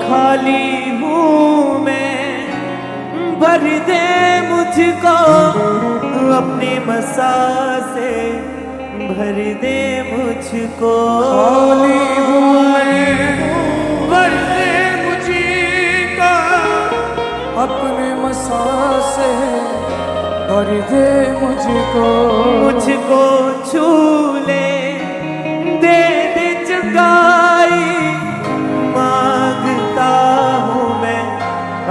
खाली हूँ मैं, भर दे मुझको अपनी मसा से, भर दे मुझको। खाली हूँ मैं, भर दे मुझको अपने मसा से, भर दे मुझको। मुझको छू ले, दे दे जगाई, मांगता हूँ मैं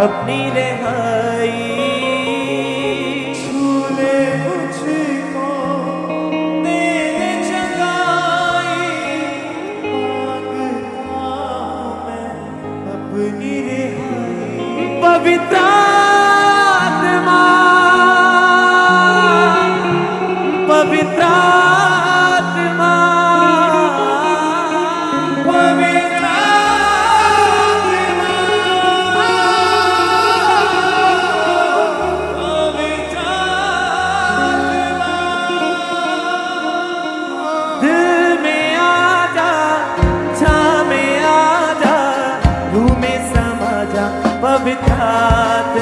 अपनी रिहाई। छू ले मुझको, दे दे जगाई, मांगता हूँ मैं अपनी रिहाई। पवित्र आत्मा, पवित्र आत्मा, पवित्र आत्मा, पवित्र आत्मा, दिल में आजा, छाँव में आजा, रूह में समा जा, पवित्र आत्मा।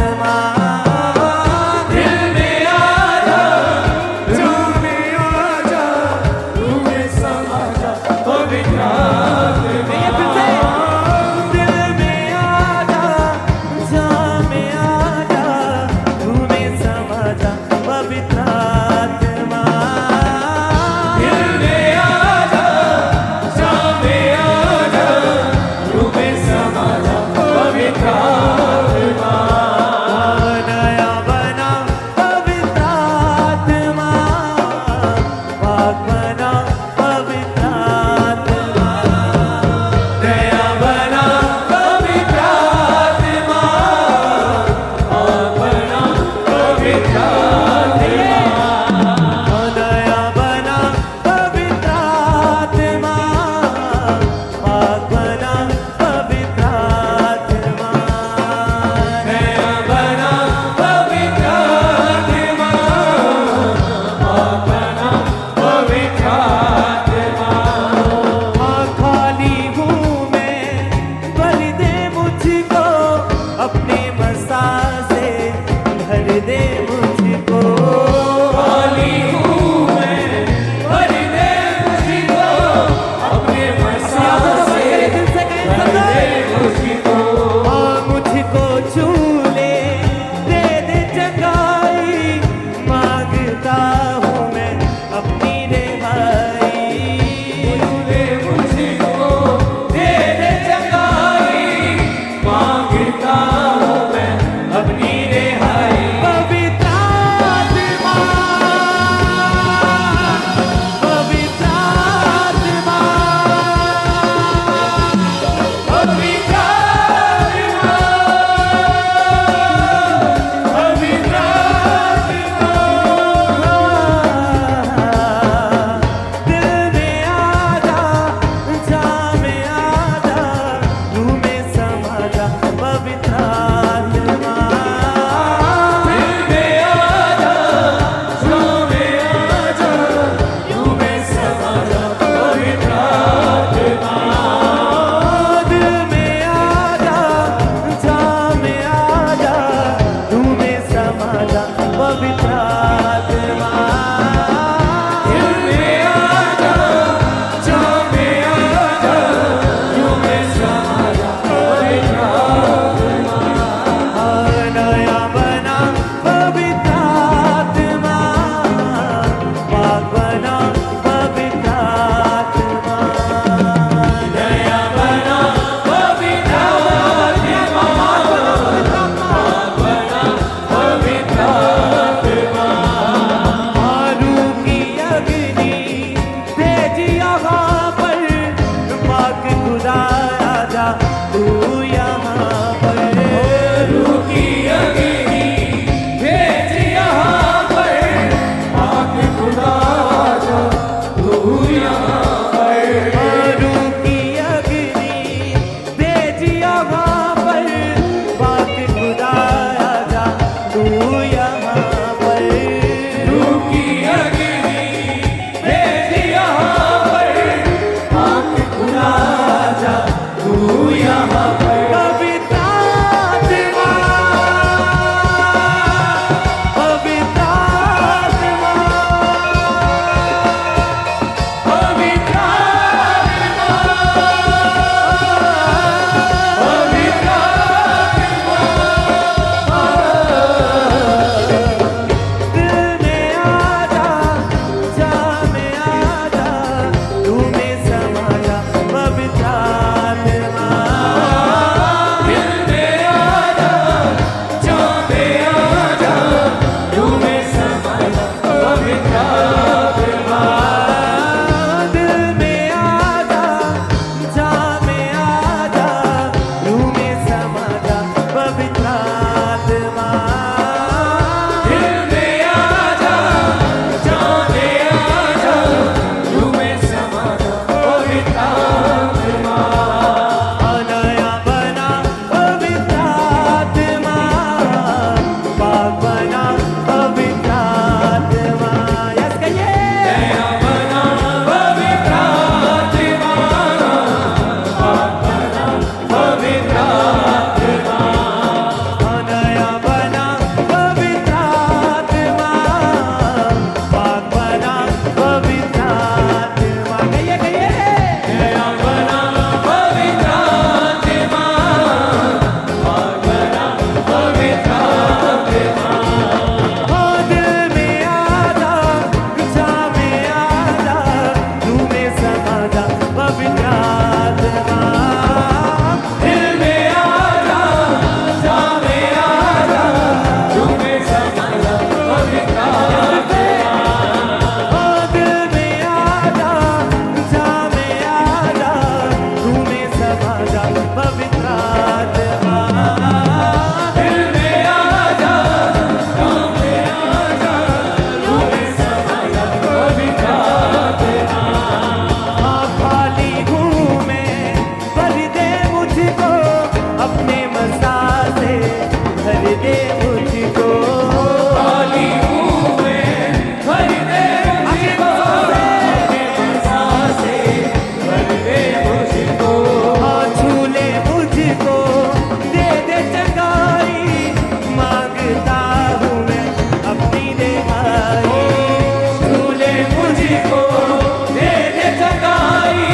जा पवित्र आत्मा दिल में आजा, जान में आजा, रूह में समा जा पवित्र आत्मा। हाँ, खाली हूँ मैं, भर दे मुझको अपने मसा से, भर दे मुझको। खाली हूँ मैं, भर दे मुझको अपने मसा से, भर दे मुझको। हाँ, छूले मुझको, दे दे चंगाई, मांगता हूँ मैं अपनी रिहाई। छूले मुझको, दे दे चंगाई,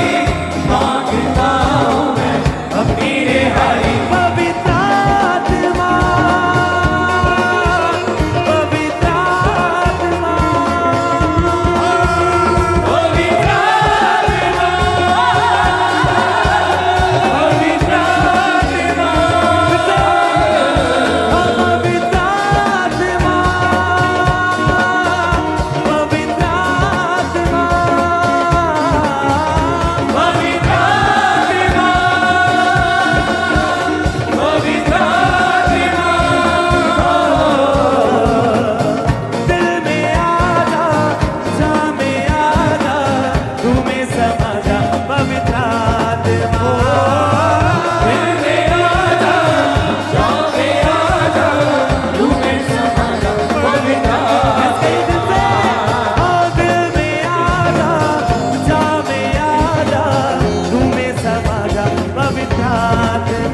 मांगता हूँ मैं अपनी रिहाई। पवित्र आत्मा, पवित्र आत्मा, पवित्र आत्मा, पवित्र आत्मा, पवित्र आत्मा, पवित्र आत्मा, पवित्र आत्मा, पवित्र आत्मा। दिल में आजा, जा में आजा, तू में समा जा पवित्र आत्मा। दिल में आजा, जान में आजा, रूह में समा जा पवित्र आत्मा। दिल में आजा, जा में आजा, तू में समा जा पवित्र आत्मा।